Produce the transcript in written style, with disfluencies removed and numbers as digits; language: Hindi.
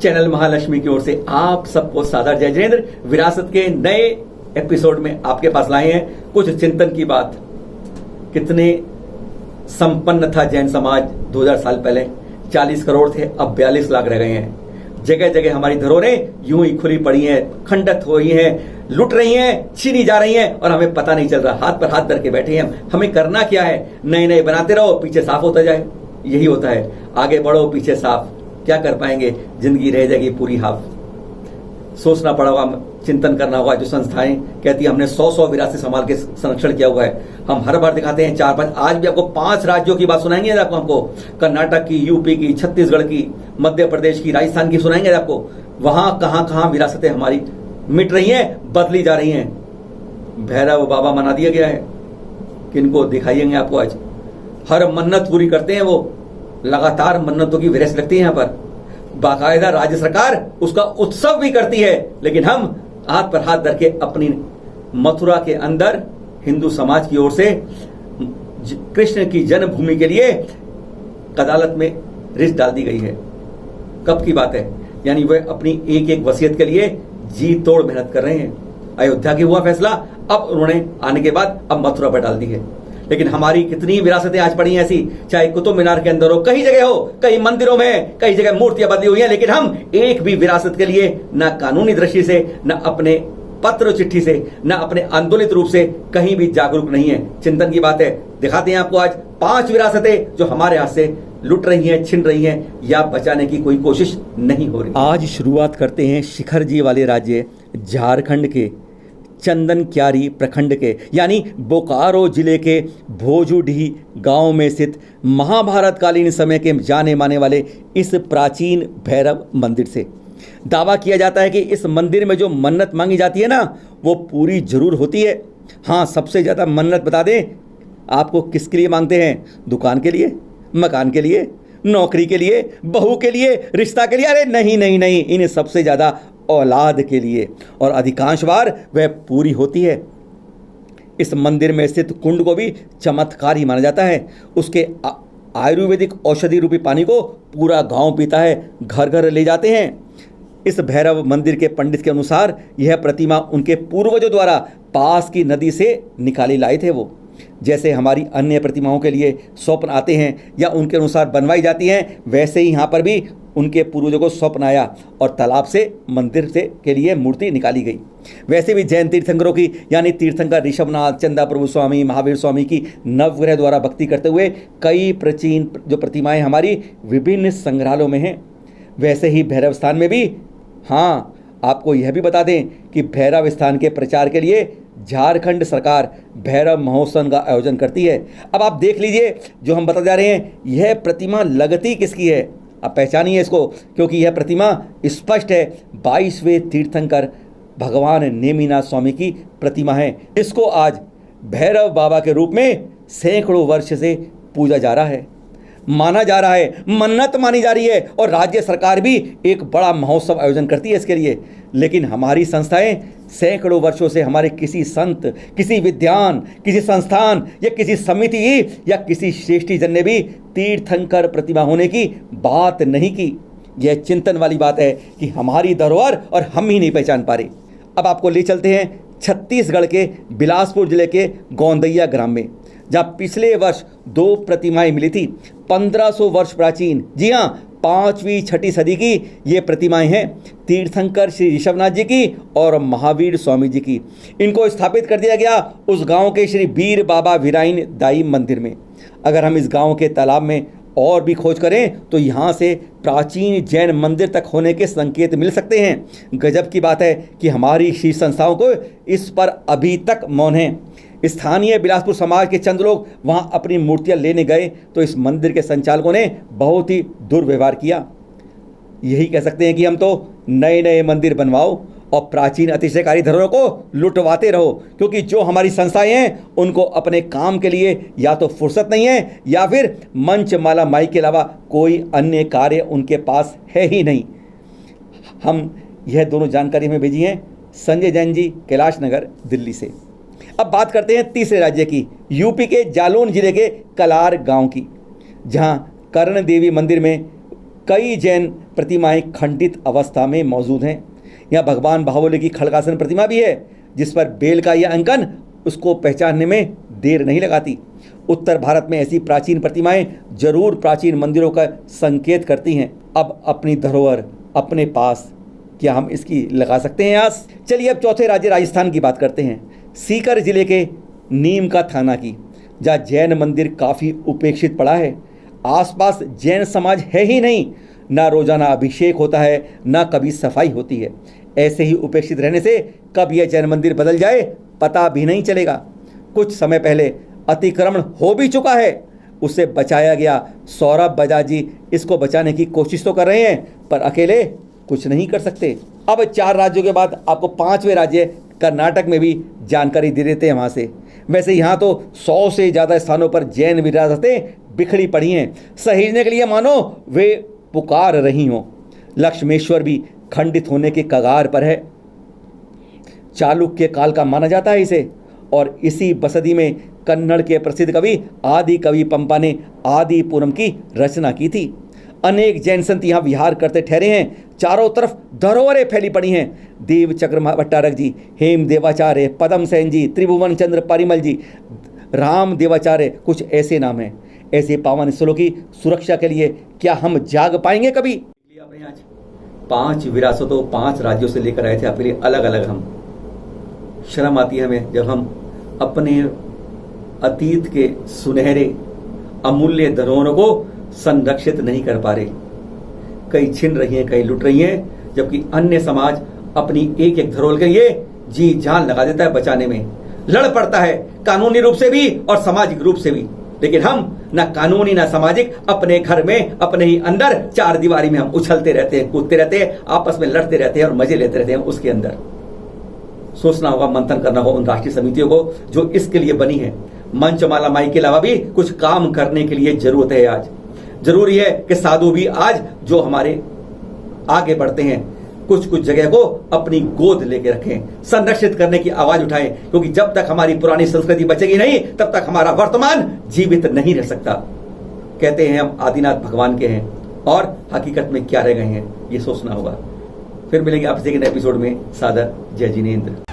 चैनल महालक्ष्मी की ओर से आप सबको सादर जय जिनेंद्र। विरासत के नए एपिसोड में आपके पास लाए हैं कुछ चिंतन की बात। कितने संपन्न था जैन समाज 2000 साल पहले। 40 करोड़ थे, अब 42 लाख रह गए हैं। जगह जगह हमारी धरोहरें यूं ही खुली पड़ी हैं, खंडित हो रही हैं, लुट रही हैं, छीनी जा रही हैं और हमें पता नहीं चल रहा। हाथ पर हाथ धर के बैठे हैं। हमें करना क्या है? नए नए बनाते रहो, पीछे साफ होता जाए। यही होता है, आगे बढ़ो पीछे साफ। क्या कर पाएंगे? जिंदगी रह जाएगी पूरी हाफ। सोचना पड़ा होगा, चिंतन करना होगा। जो संस्थाएं कहती है हमने 100 विरासत संभाल के संरक्षण किया हुआ है, हम हर बार दिखाते हैं 4-5। आज भी आपको 5 राज्यों की बात सुनाएंगे आपको। हमको कर्नाटक की, यूपी की, छत्तीसगढ़ की, मध्य प्रदेश की, राजस्थान की सुनाएंगे आपको। वहां कहां विरासतें हमारी मिट रही हैं, बदली जा रही हैं। भैरव बाबा मना दिया गया है। किनको दिखाइएंगे आपको आज। हर मन्नत पूरी करते हैं वो। लगातार मन्नतों की विरस लगती है यहाँ पर। बाकायदा राज्य सरकार उसका उत्सव भी करती है, लेकिन हम हाथ पर हाथ धर के अपनी मथुरा के अंदर हिंदू समाज की ओर से कृष्ण की जन्मभूमि के लिए अदालत में रिट डाल दी गई है। कब की बात है? यानी वह अपनी एक एक वसीयत के लिए जी तोड़ मेहनत कर रहे हैं। अयोध्या की हुआ फैसला, अब उन्होंने आने के बाद अब मथुरा पर डाल दी है। लेकिन हमारी कितनी विरासतें आज पड़ी हैं ऐसी, चाहे कुतुब मीनार के अंदर हो, कई जगह हो, कई मंदिरों में, कई जगह मूर्तियां बदली हुई हैं, लेकिन हम एक भी विरासत के लिए न कानूनी दृष्टि से, न अपने पत्र चिट्ठी से, न अपने आंदोलित रूप से कहीं भी जागरूक नहीं है। चिंतन की बात है। दिखाते हैं आपको आज 5 विरासतें जो हमारे हाथ से लुट रही हैं, छिन रही हैं या बचाने की कोई कोशिश नहीं हो रही। आज शुरुआत करते हैं शिखर जी वाले राज्य झारखंड के चंदन क्यारी प्रखंड के, यानी बोकारो जिले के भोजूडीह गांव में स्थित महाभारत कालीन समय के जाने माने वाले इस प्राचीन भैरव मंदिर से। दावा किया जाता है कि इस मंदिर में जो मन्नत मांगी जाती है ना, वो पूरी जरूर होती है। हाँ, सबसे ज़्यादा मन्नत बता दें आपको किसके लिए मांगते हैं? दुकान के लिए, मकान के लिए, नौकरी के लिए, बहू के लिए, रिश्ता के लिए? अरे नहीं नहीं नहीं, इन सबसे ज़्यादा औलाद के लिए, और अधिकांश बार वह पूरी होती है। इस मंदिर में स्थित कुंड को भी चमत्कार ही माना जाता है। उसके आयुर्वेदिक औषधि रूपी पानी को पूरा गांव पीता है, घर घर ले जाते हैं। इस भैरव मंदिर के पंडित के अनुसार यह प्रतिमा उनके पूर्वजों द्वारा पास की नदी से निकाली लाए थे। वो जैसे हमारी अन्य प्रतिमाओं के लिए स्वप्न आते हैं या उनके अनुसार बनवाई जाती हैं, वैसे ही यहाँ पर भी उनके पूर्वजों को स्वप्न आया और तालाब से मंदिर से के लिए मूर्ति निकाली गई। वैसे भी जैन तीर्थंकरों की, यानी तीर्थंकर ऋषभनाथ, चंदा प्रभु स्वामी, महावीर स्वामी की नवग्रह द्वारा भक्ति करते हुए कई प्राचीन जो प्रतिमाएं हमारी विभिन्न संग्रहालयों में हैं। वैसे ही भैरव स्थान में भी, हाँ, आपको यह भी बता दें कि भैरव स्थान के प्रचार के लिए झारखंड सरकार भैरव महोत्सव का आयोजन करती है। अब आप देख लीजिए, जो हम बताते जा रहे हैं, यह प्रतिमा लगती किसकी है? आप पहचानिए इसको, क्योंकि यह प्रतिमा स्पष्ट है 22वें तीर्थंकर भगवान नेमिनाथ स्वामी की प्रतिमा है। इसको आज भैरव बाबा के रूप में सैकड़ों वर्ष से पूजा जा रहा है, माना जा रहा है, मन्नत मानी जा रही है, और राज्य सरकार भी एक बड़ा महोत्सव आयोजन करती है इसके लिए। लेकिन हमारी संस्थाएं सैकड़ों वर्षों से हमारे किसी संत, किसी विद्वान, किसी संस्थान या किसी समिति या किसी श्रेष्ठी जन ने भी तीर्थंकर प्रतिमा होने की बात नहीं की। यह चिंतन वाली बात है कि हमारी धरोहर और हम ही नहीं पहचान पा रहे। अब आपको ले चलते हैं छत्तीसगढ़ के बिलासपुर जिले के गोंदैया ग्राम में, जहाँ पिछले वर्ष 2 प्रतिमाएं मिली थी, 1500 वर्ष प्राचीन। जी हाँ, 5वीं-6ठी सदी की ये प्रतिमाएं हैं, तीर्थंकर श्री ऋषभनाथ जी की और महावीर स्वामी जी की। इनको स्थापित कर दिया गया उस गांव के श्री वीर बाबा वीराइन दाई मंदिर में। अगर हम इस गांव के तालाब में और भी खोज करें तो यहाँ से प्राचीन जैन मंदिर तक होने के संकेत मिल सकते हैं। गजब की बात है कि हमारी शीर्ष संस्थाओं को इस पर अभी तक मौन है। स्थानीय बिलासपुर समाज के चंद लोग वहां अपनी मूर्तियां लेने गए तो इस मंदिर के संचालकों ने बहुत ही दुर्व्यवहार किया। यही कह सकते हैं कि हम तो नए नए मंदिर बनवाओ और प्राचीन अतिशयकारी धरोहरों को लुटवाते रहो, क्योंकि जो हमारी संस्थाएं हैं उनको अपने काम के लिए या तो फुर्सत नहीं है या फिर मंच माला माई के अलावा कोई अन्य कार्य उनके पास है ही नहीं। हम यह दोनों जानकारी हमें भेजी हैं संजय जैन जी, कैलाश नगर, दिल्ली से। अब बात करते हैं तीसरे राज्य की, यूपी के जालौन जिले के कलार गांव की, जहां कर्ण देवी मंदिर में कई जैन प्रतिमाएं खंडित अवस्था में मौजूद हैं। यहाँ भगवान बाहुबली की खड़गासन प्रतिमा भी है, जिस पर बेल का यह अंकन उसको पहचानने में देर नहीं लगाती। उत्तर भारत में ऐसी प्राचीन प्रतिमाएं जरूर प्राचीन मंदिरों का संकेत करती हैं। अब अपनी धरोहर अपने पास, क्या हम इसकी लगा सकते हैं आस? चलिए अब चौथे राज्य राजस्थान की बात करते हैं, सीकर जिले के नीम का थाना की, जहाँ जैन मंदिर काफ़ी उपेक्षित पड़ा है। आसपास जैन समाज है ही नहीं, ना रोजाना अभिषेक होता है, ना कभी सफाई होती है। ऐसे ही उपेक्षित रहने से कब यह जैन मंदिर बदल जाए पता भी नहीं चलेगा। कुछ समय पहले अतिक्रमण हो भी चुका है, उसे बचाया गया। सौरभ बजाज जी इसको बचाने की कोशिश तो कर रहे हैं, पर अकेले कुछ नहीं कर सकते। अब 4 राज्यों के बाद आपको 5वें राज्य कर्नाटक में भी जानकारी दे देते हैं वहाँ से। वैसे यहाँ तो 100 से ज़्यादा स्थानों पर जैन विरासतें बिखरी पड़ी हैं, सहेजने के लिए मानो वे पुकार रही हों। लक्ष्मेश्वर भी खंडित होने के कगार पर है। चालुक्य काल का माना जाता है इसे, और इसी बसदी में कन्नड़ के प्रसिद्ध कवि आदि कवि पंपा ने आदिपुरम की रचना की थी। अनेक जैन संत यहाँ विहार करते ठहरे हैं। चारों तरफ धरोहरें फैली पड़ी हैं। देव चक्र भट्टारक जी, हेम देवाचार्य, पदम सेन जी, त्रिभुवन चंद्र परिमल जी, राम देवाचार्य, कुछ ऐसे नाम हैं। ऐसे पावन स्थलों की सुरक्षा के लिए क्या हम जाग पाएंगे कभी? आपने आज 5 विरासतों 5 राज्यों से लेकर आए थे आपके लिए अलग अलग। हम शर्म आती है हमें जब हम अपने अतीत के सुनहरे अमूल्य धरोहरों को संरक्षित नहीं कर पा रहे। कई छिन रही हैं, कई लुट रही हैं, जबकि अन्य समाज अपनी एक एक धरोहर के लिए जी जान लगा देता है बचाने में, लड़ पड़ता है कानूनी रूप से भी और सामाजिक रूप से भी। लेकिन हम ना कानूनी ना सामाजिक, अपने घर में अपने ही अंदर 4 दीवारी में हम उछलते रहते हैं, कूदते रहते हैं, आपस में लड़ते रहते हैं और मजे लेते रहते हैं। उसके अंदर सोचना होगा, मंथन करना होगा उन राष्ट्रीय समितियों को जो इसके लिए बनी है। मंचमाला माई के अलावा भी कुछ काम करने के लिए जरूरत है। आज जरूरी है कि साधु भी आज जो हमारे आगे बढ़ते हैं कुछ कुछ जगह को अपनी गोद लेके रखें, संरक्षित करने की आवाज उठाएं, क्योंकि जब तक हमारी पुरानी संस्कृति बचेगी नहीं तब तक हमारा वर्तमान जीवित नहीं रह सकता। कहते हैं हम आदिनाथ भगवान के हैं और हकीकत में क्या रह गए हैं, ये सोचना होगा। फिर मिलेंगे आपसे एक नए एपिसोड में। सादर जय जिनेंद्र।